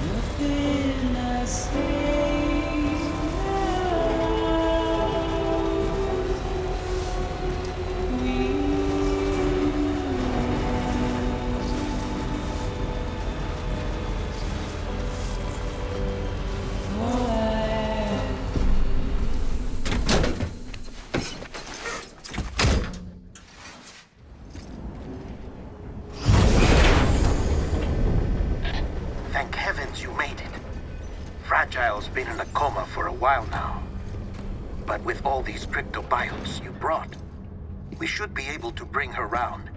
Nothing I say Thank heavens you made it. Fragile's been in a coma for a while now. But with all these cryptobiotes you brought, we should be able to bring her round.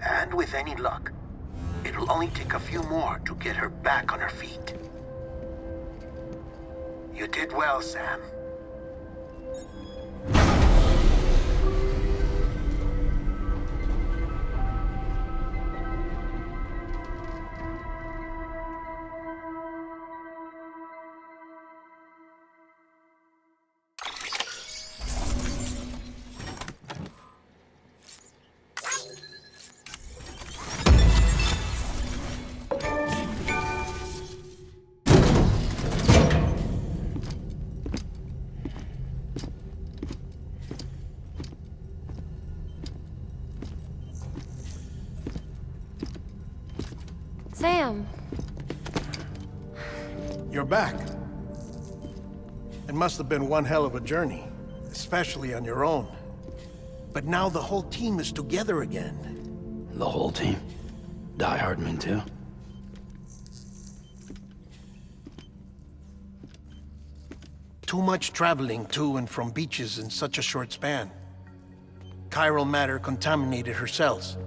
And with any luck, it'll only take a few more to get her back on her feet. You did well, Sam. Sam! You're back. It must have been one hell of a journey, especially on your own. But now the whole team is together again. The whole team? Die Hardman too? Too much traveling to and from beaches in such a short span. Chiral matter contaminated her cells,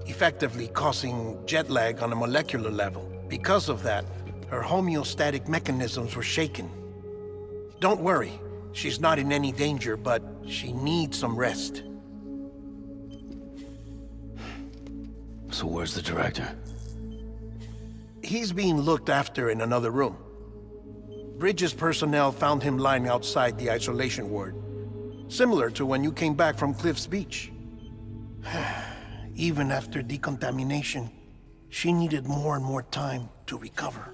effectively causing jet lag on a molecular level. Because of that, her homeostatic mechanisms were shaken. Don't worry, she's not in any danger, but she needs some rest. So where's the director? He's being looked after in another room. Bridges personnel found him lying outside the isolation ward, similar to when you came back from Cliff's Beach. Even after decontamination, she needed more and more time to recover.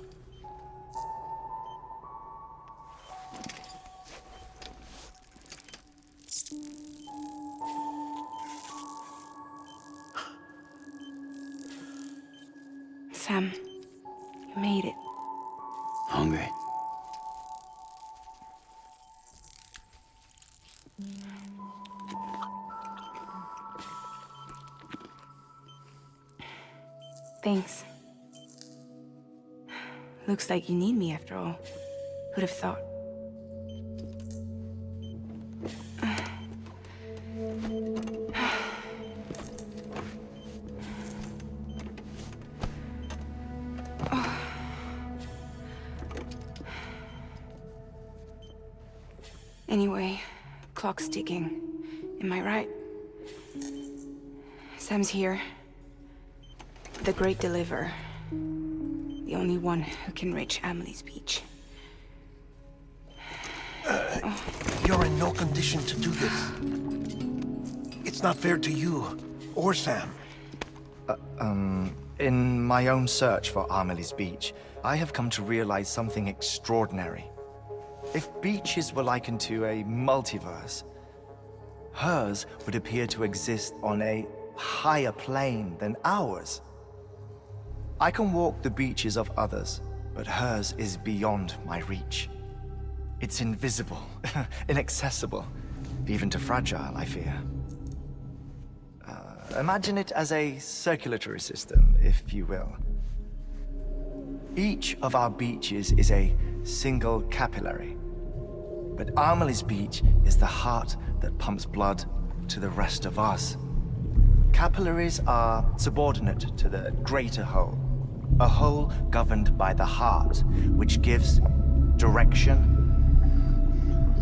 Sam, you made it. Hungry? Thanks. Looks like you need me after all. Who'd have thought? Anyway, clock's ticking. Am I right? Sam's here. The Great Deliverer. The only one who can reach Amelie's Beach. You're in no condition to do this. It's not fair to you, or Sam. In my own search for Amelie's Beach, I have come to realize something extraordinary. If beaches were likened to a multiverse, hers would appear to exist on a higher plane than ours. I can walk the beaches of others, but hers is beyond my reach. It's invisible, inaccessible, even to Fragile, I fear. Imagine it as a circulatory system, if you will. Each of our beaches is a single capillary, but Amelie's Beach is the heart that pumps blood to the rest of us. Capillaries are subordinate to the greater whole, a whole governed by the heart, which gives direction,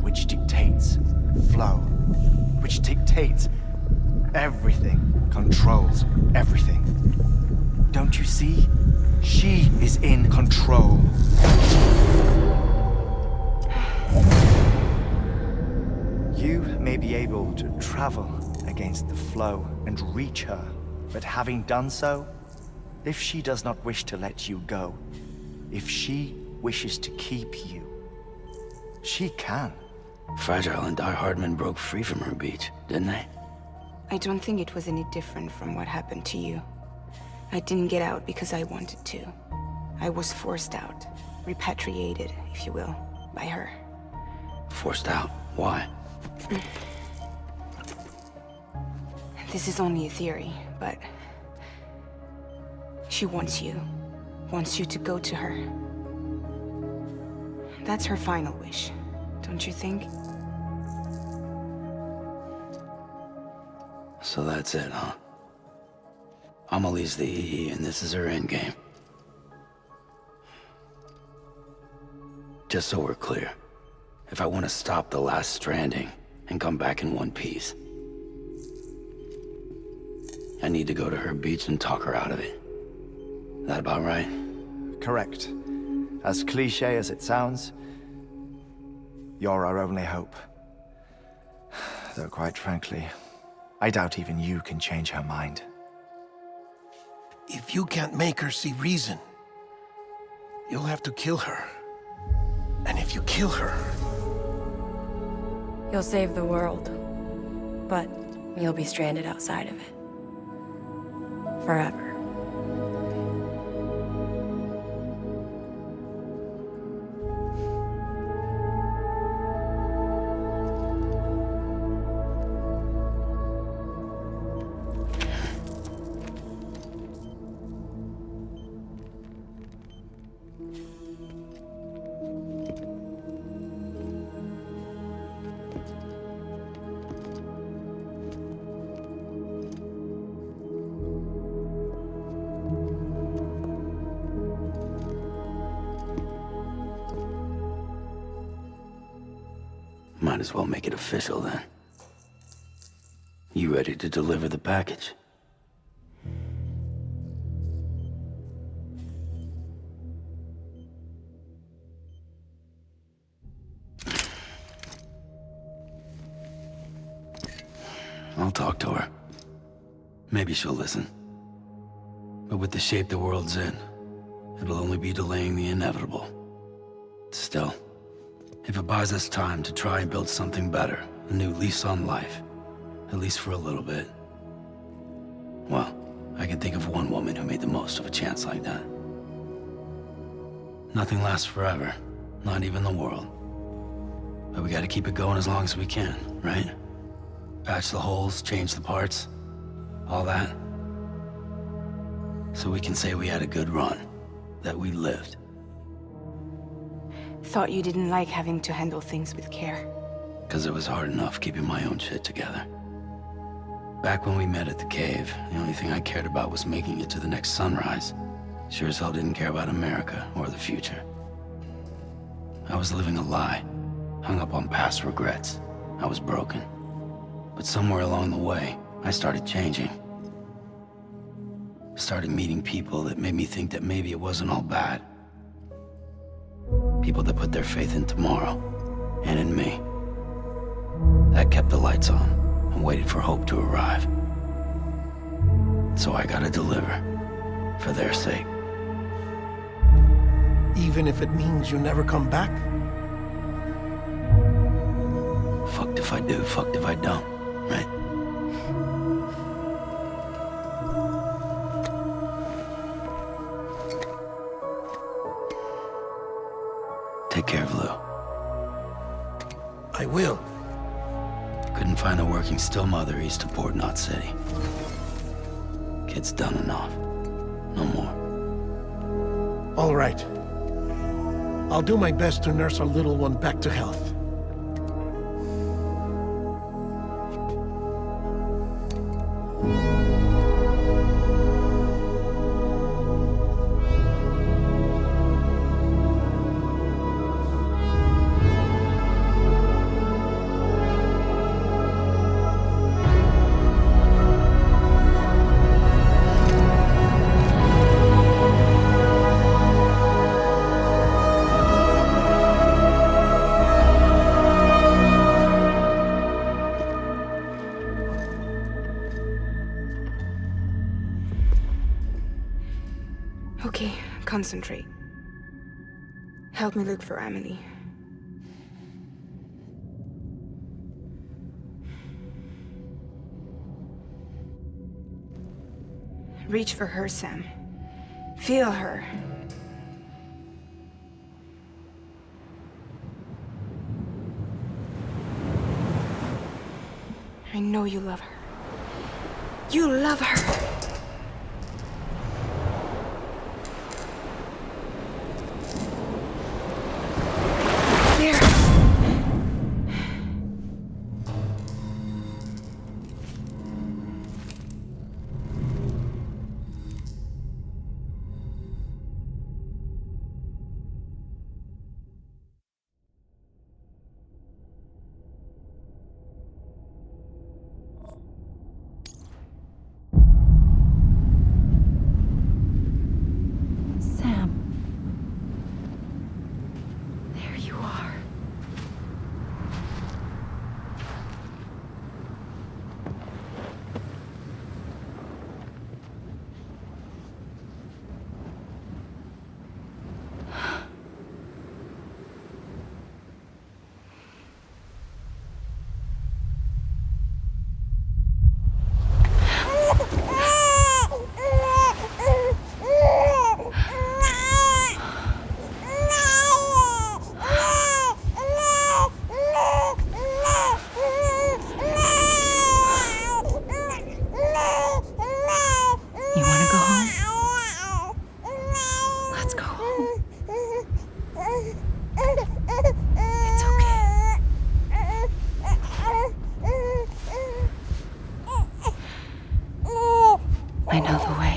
which dictates flow, which dictates everything, controls everything. Don't you see? She is in control. You may be able to travel against the flow and reach her, But having done so, if she does not wish to let you go, if she wishes to keep you, she can. Fragile and Die Hardman broke free from her beach, didn't they? I don't think it was any different from what happened to you. I didn't get out because I wanted to. I was forced out. Repatriated, if you will, by her. Forced out? Why? This is only a theory, but... she wants you. Wants you to go to her. That's her final wish, don't you think? So that's it, huh? Amelie's the EE, and this is her endgame. Just so we're clear, if I want to stop the last stranding and come back in one piece, I need to go to her beach and talk her out of it. That about right? Correct. As cliche as it sounds, you're our only hope. Though quite frankly, I doubt even you can change her mind. If you can't make her see reason, you'll have to kill her. And if you kill her... You'll save the world, but you'll be stranded outside of it. Forever. Might as well make it official then. You ready to deliver the package? I'll talk to her. Maybe she'll listen. But with the shape the world's in, it'll only be delaying the inevitable. Still, if it buys us time to try and build something better, a new lease on life, at least for a little bit, well, I can think of one woman who made the most of a chance like that. Nothing lasts forever, not even the world. But we gotta keep it going as long as we can, right? Patch the holes, change the parts, all that. So we can say we had a good run, that we lived. Thought you didn't like having to handle things with care. Because it was hard enough keeping my own shit together. Back when we met at the cave, the only thing I cared about was making it to the next sunrise. Sure as hell didn't care about America or the future. I was living a lie, hung up on past regrets. I was broken. But somewhere along the way, I started changing. Started meeting people that made me think that maybe it wasn't all bad. People that put their faith in tomorrow, and in me. That kept the lights on, and waited for hope to arrive. So I gotta deliver, for their sake. Even if it means you never come back? Fucked if I do, fucked if I don't, right? Take care of Lou. I will. Couldn't find a working still mother east of Port Knot City. Kid's done enough. No more. All right. I'll do my best to nurse our little one back to health. Okay, concentrate. Help me look for Emily. Reach for her, Sam. Feel her. I know you love her. You love her! There! Sam. There you are. You want to go home? Let's go home. It's okay. I know the way.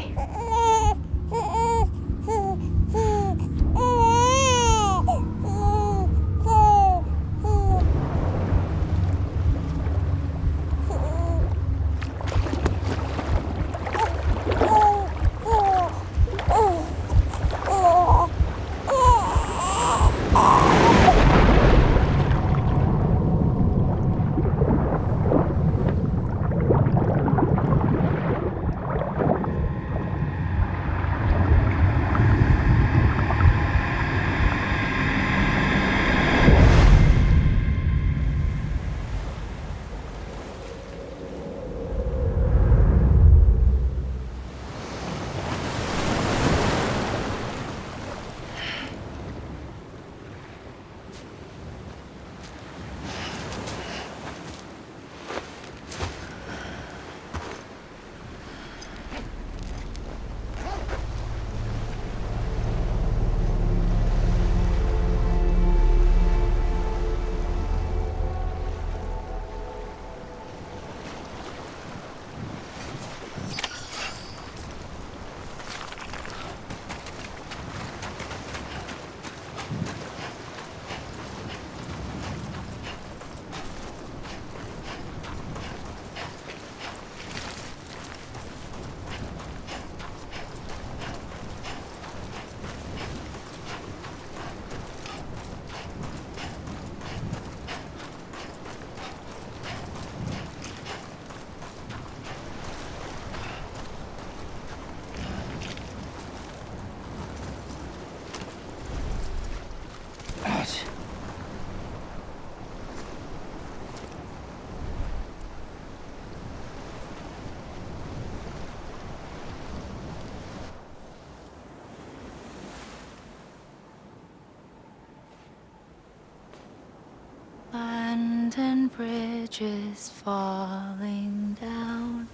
London Bridge is falling down,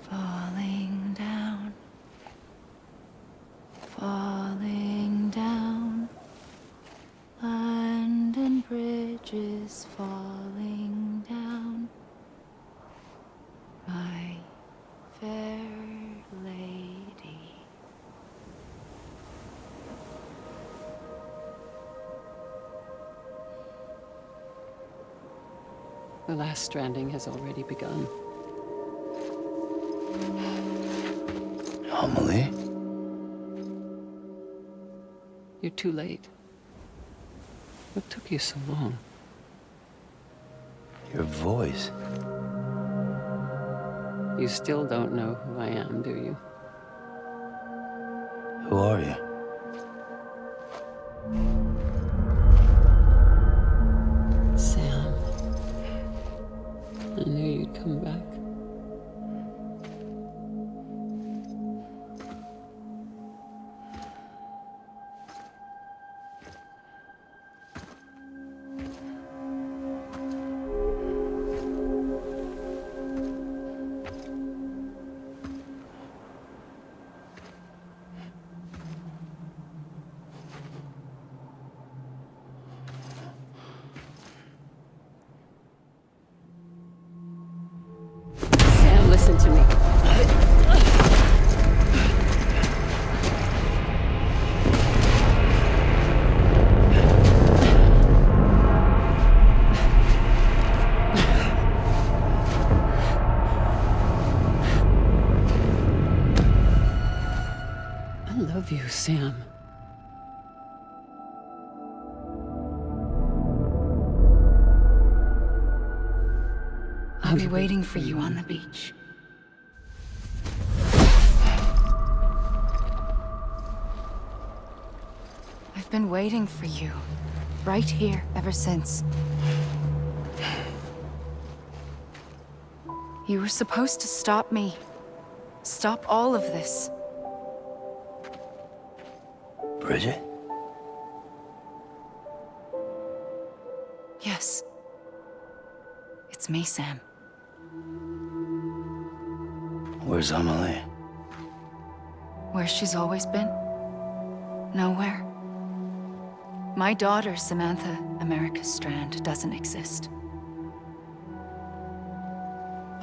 falling down, falling down. London Bridge is falling down, my fair lady. The last stranding has already begun. Amelie? You're too late. What took you so long? Your voice. You still don't know who I am, do you? Who are you? Sam. I knew you'd come back. Sam, listen to me. I love you, Sam. I'll be waiting for you on the beach. I've been waiting for you, right here, ever since. You were supposed to stop me. Stop all of this. Bridget? Yes. It's me, Sam. Where's Amelie? Where she's always been. Nowhere. My daughter, Samantha America Strand, doesn't exist.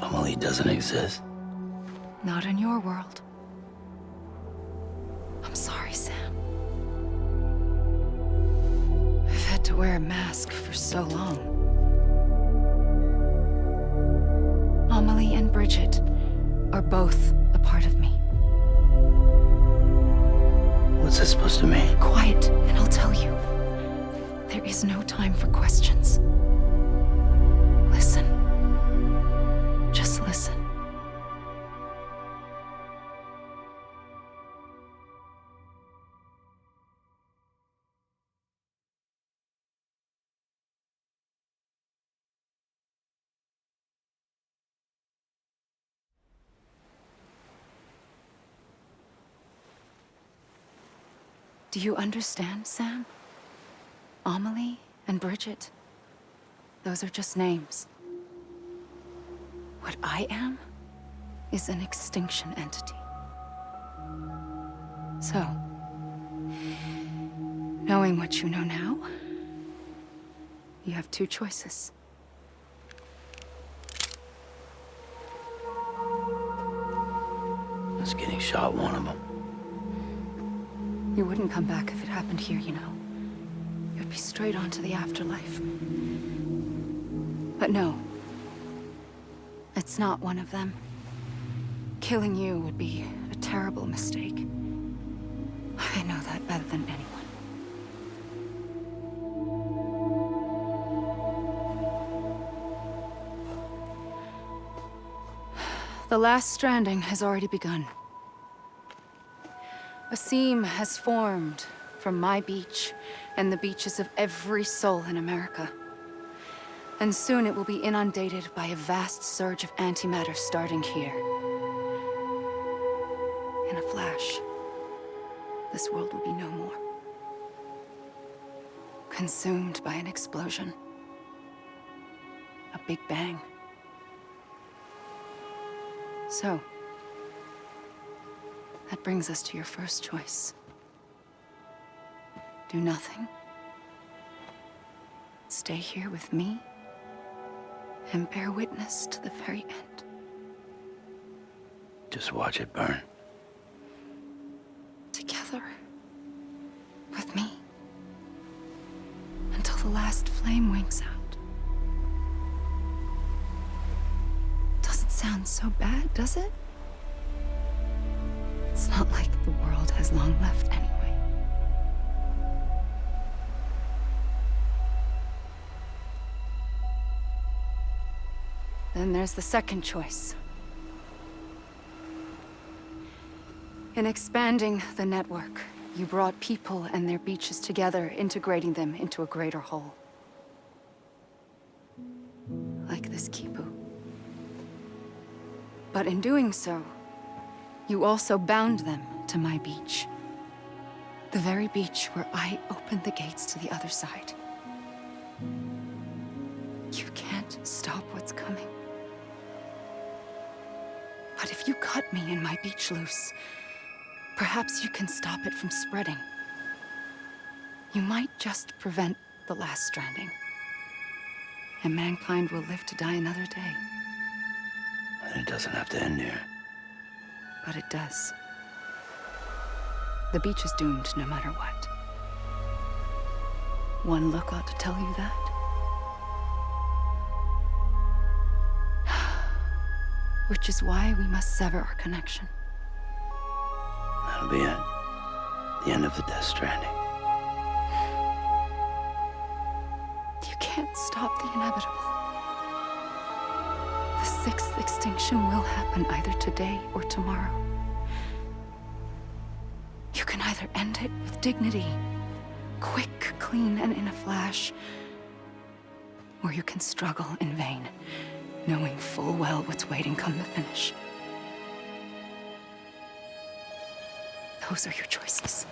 Amelie doesn't exist. Not in your world. I'm sorry, Sam. I've had to wear a mask for so long. Amelie and Bridget are both a part of me. What's this supposed to mean? Quiet, and I'll tell you. There is no time for questions. Listen. Just listen. Do you understand, Sam? Amelie and Bridget, those are just names. What I am is an extinction entity. So, knowing what you know now, you have two choices. Is getting shot one of them? You wouldn't come back if it happened here, you know. You'd be straight on to the afterlife. But no. It's not one of them. Killing you would be a terrible mistake. I know that better than anyone. The last stranding has already begun. A seam has formed from my beach and the beaches of every soul in America. And soon it will be inundated by a vast surge of antimatter starting here. In a flash, this world will be no more. Consumed by an explosion. A big bang. So, that brings us to your first choice. Do nothing. Stay here with me and bear witness to the very end. Just watch it burn. Together. With me. Until the last flame winks out. Doesn't sound so bad, does it? It's not like the world has long left anyway. Then there's the second choice. In expanding the network, you brought people and their beaches together, integrating them into a greater whole. Like this Kipu. But in doing so, you also bound them to my beach. The very beach where I opened the gates to the other side. You can't stop what's coming. But if you cut me and my beach loose, perhaps you can stop it from spreading. You might just prevent the last stranding. And mankind will live to die another day. And it doesn't have to end here. But it does. The beach is doomed no matter what. One look ought to tell you that. Which is why we must sever our connection. That'll be it. The end of the Death Stranding. You can't stop the inevitable. The sixth extinction will happen either today or tomorrow. You can either end it with dignity, quick, clean, and in a flash, or you can struggle in vain, knowing full well what's waiting come the finish. Those are your choices.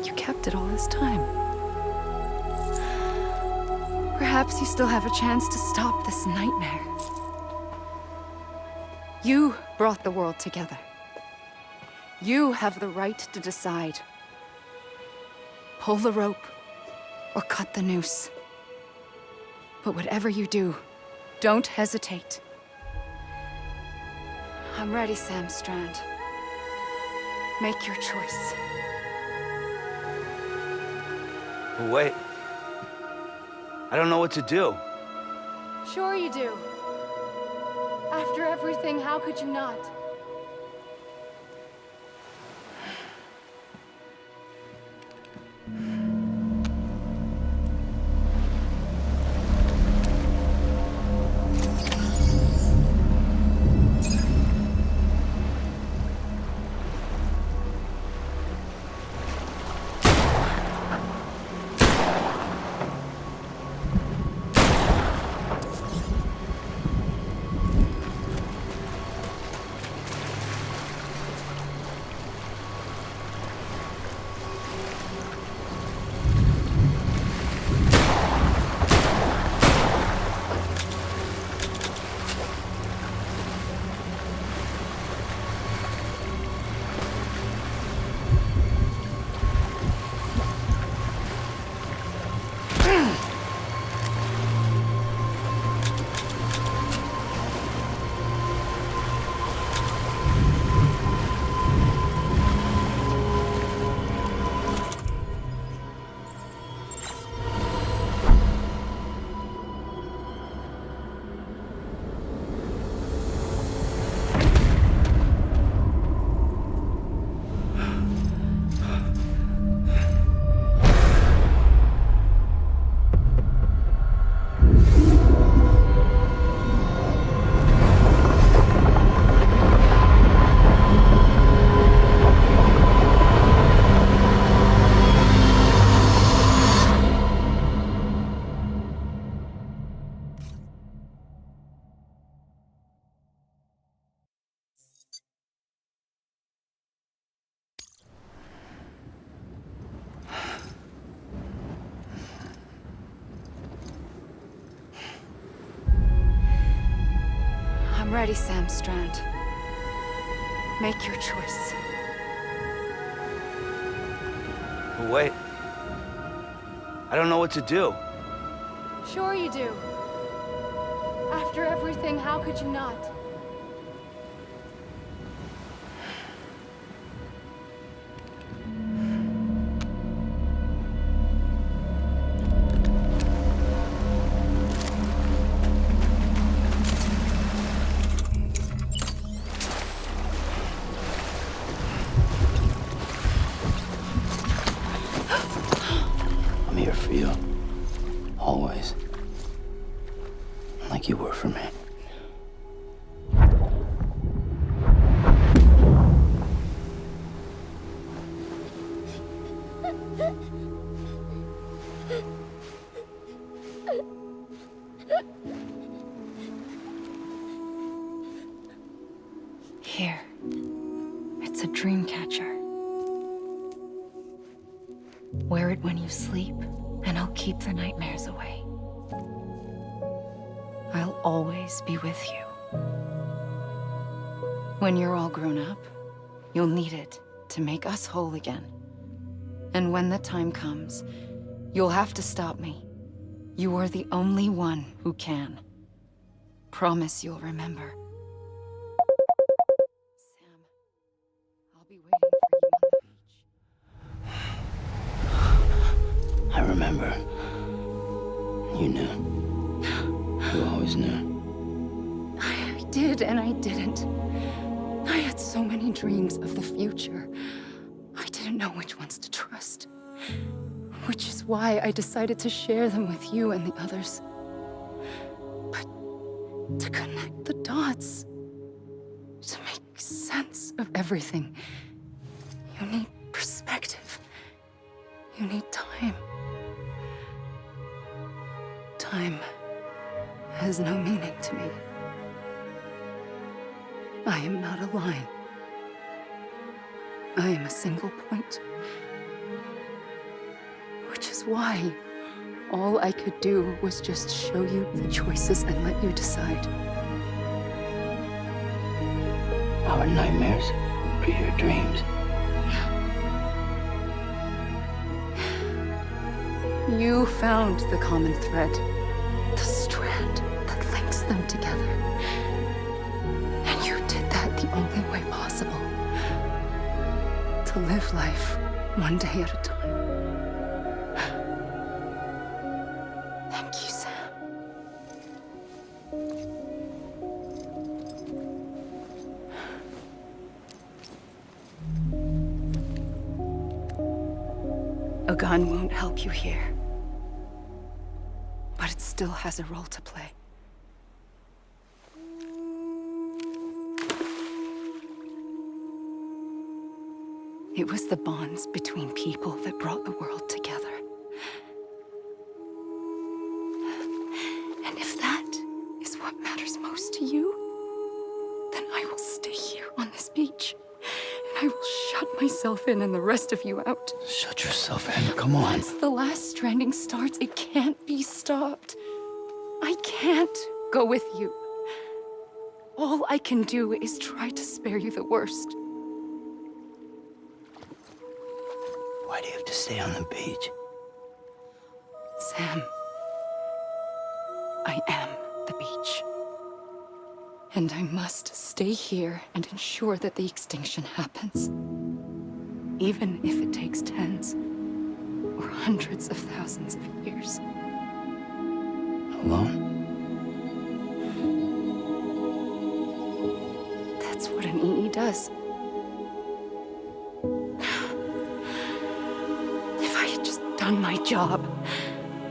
You kept it all this time. Perhaps you still have a chance to stop this nightmare. You brought the world together. You have the right to decide. Pull the rope or cut the noose. But whatever you do, don't hesitate. I'm ready, Sam Strand. Make your choice. But wait. I don't know what to do. Sure you do. After everything, how could you not? I'm ready, Sam Strand. Make your choice. But wait. I don't know what to do. Sure you do. After everything, how could you not? I'm here for you. Always. like you were for me. Here. It's a dream catcher. Wear it when you sleep, and I'll keep the nightmares away. I'll always be with you. When you're all grown up, you'll need it to make us whole again. And when the time comes, you'll have to stop me. You are the only one who can. Promise you'll remember. Sam, I'll be waiting for you on the beach. I remember. You knew. You always knew. I did and I didn't. I had so many dreams of the future. I didn't know which ones to trust. Which is why I decided to share them with you and the others. But to connect the dots, to make sense of everything, you need perspective. You need time. Time has no meaning to me. I am not a line. I am a single point. Which is why all I could do was just show you the choices and let you decide. Our nightmares are your dreams. You found the common thread, the strand that links them together. And you did that the only way possible. To live life one day at a time. Thank you, Sam. A gun won't help you here. But it still has a role to play. It was the bonds between people that brought the world together. And if that is what matters most to you, then I will stay here on this beach. And I will shut myself in and the rest of you out. Shut yourself in, come on. Once the last stranding starts, it can't be stopped. I can't go with you. All I can do is try to spare you the worst. Why do you have to stay on the beach? Sam, I am the beach. And I must stay here and ensure that the extinction happens. Even if it takes tens or hundreds of thousands of years. Alone? That's what an EE does. If I had just done my job,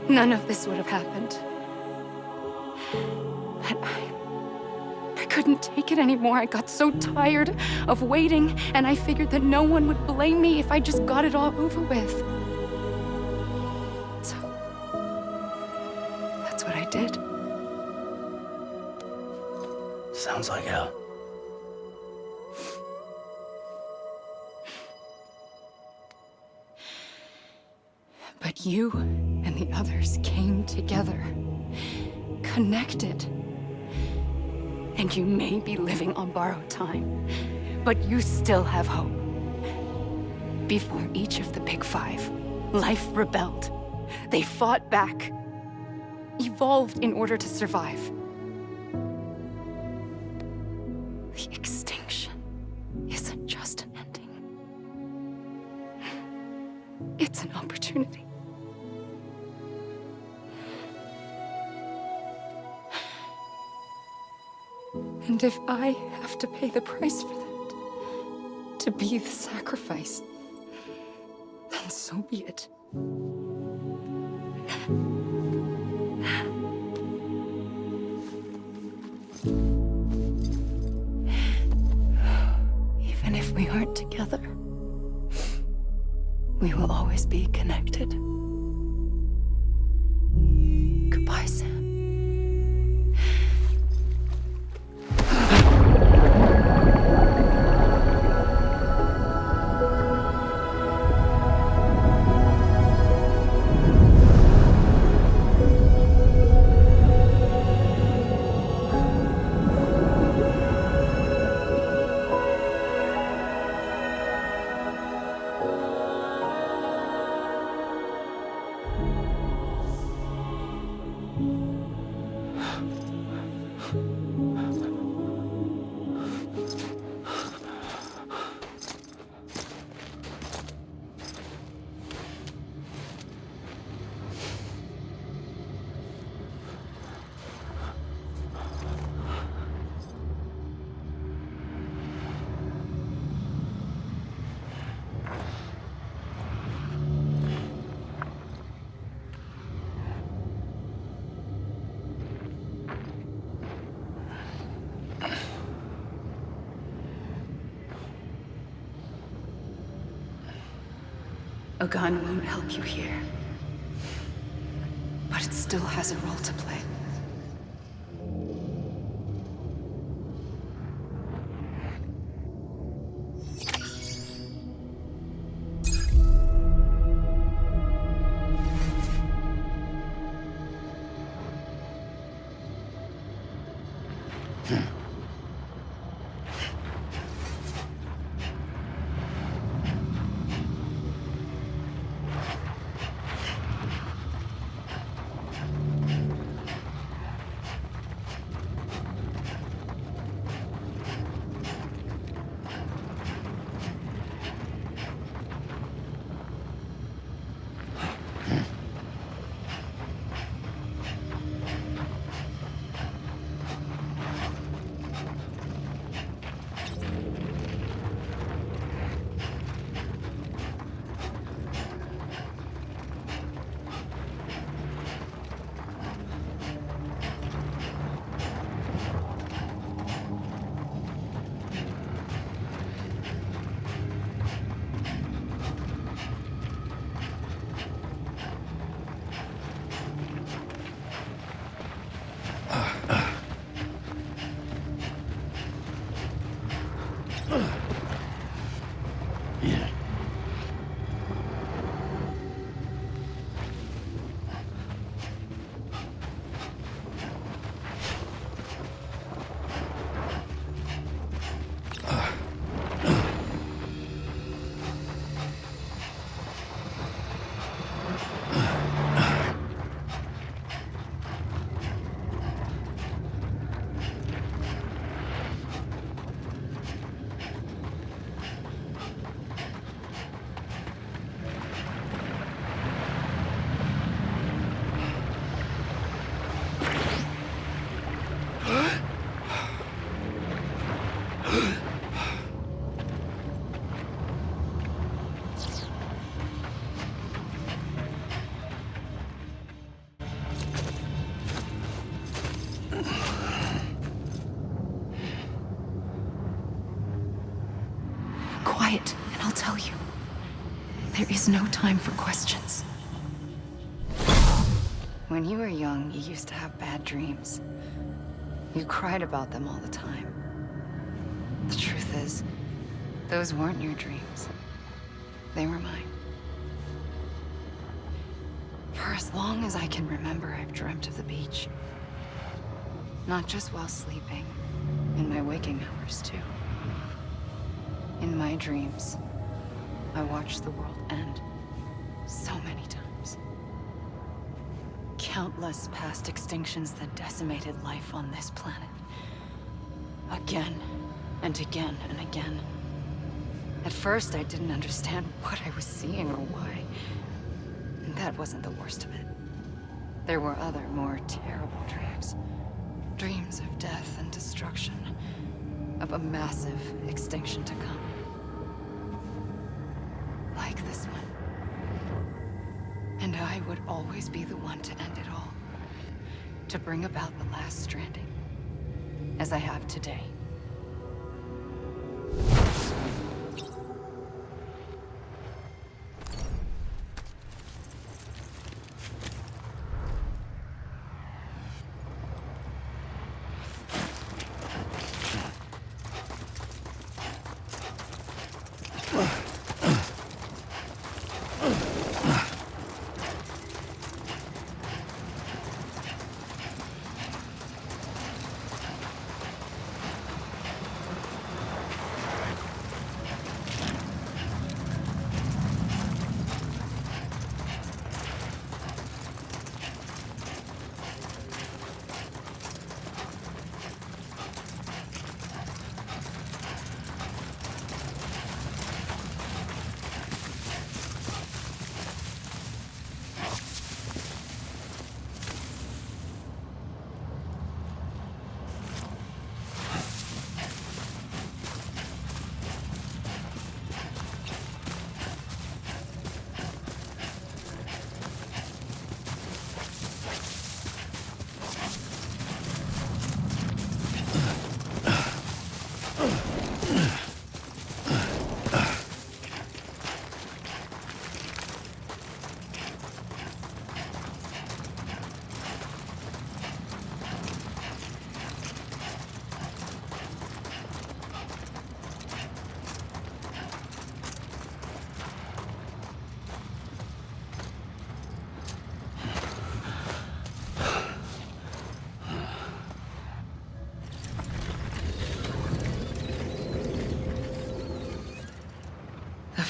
none of this would have happened. But I couldn't take it anymore. I got so tired of waiting, and I figured that no one would blame me if I just got it all over with. So, that's what I did. Sounds like hell. But you and the others came together, connected. And you may be living on borrowed time, but you still have hope. Before each of the Big Five, life rebelled. They fought back, evolved in order to survive. The extinction isn't just an ending. It's an opportunity. And if I have to pay the price for that, to be the sacrifice, then so be it. will always be connected. Goodbye, Sam. A gun won't help you here, but it still has a role to play. Quiet, and I'll tell you. There is no time for questions. When you were young, you used to have bad dreams. You cried about them all the time. The truth is, those weren't your dreams. They were mine. For as long as I can remember, I've dreamt of the beach. Not just while sleeping, in my waking hours too. In my dreams, I watched the world end so many times. Countless past extinctions that decimated life on this planet. Again, and again, and again. At first, I didn't understand what I was seeing or why. And that wasn't the worst of it. There were other, more terrible dreams. Dreams of death and destruction. Of a massive extinction to come. Like this one. And I would always be the one to end it all. To bring about the last stranding. As I have today.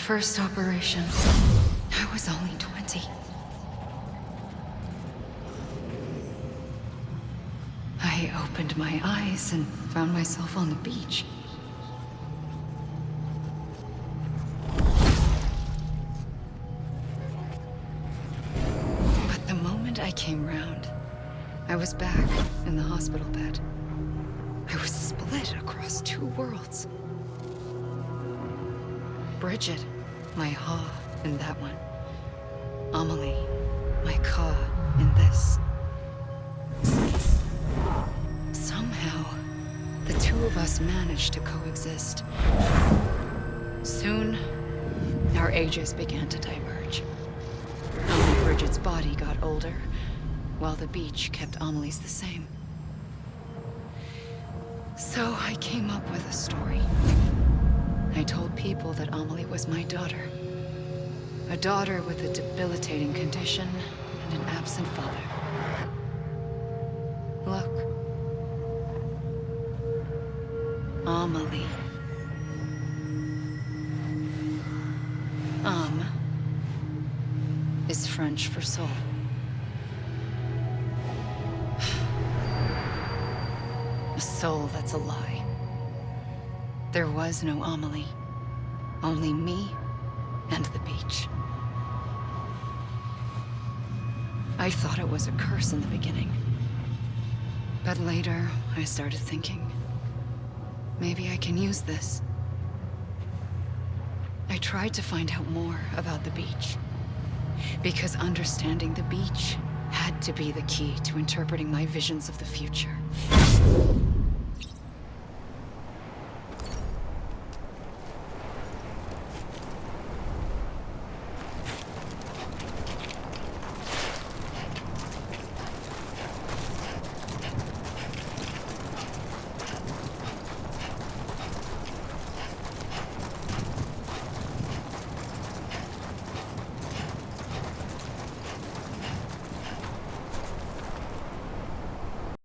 first operation, I was only 20. I opened my eyes and found myself on the beach. But the moment I came round, I was back in the hospital bed. I was split across two worlds. Bridget, my Ha in that one. Amelie, my Ka in this. Somehow, the two of us managed to coexist. Soon, our ages began to diverge. Only Bridget's body got older, while the beach kept Amelie's the same. So I came up with a story. I told people that Amelie was my daughter. A daughter with a debilitating condition and an absent father. Look. Amelie. Is French for soul. A soul that's a lie. There was no Amelie. Only me and the beach. I thought it was a curse in the beginning. But later, I started thinking, maybe I can use this. I tried to find out more about the beach. Because understanding the beach had to be the key to interpreting my visions of the future.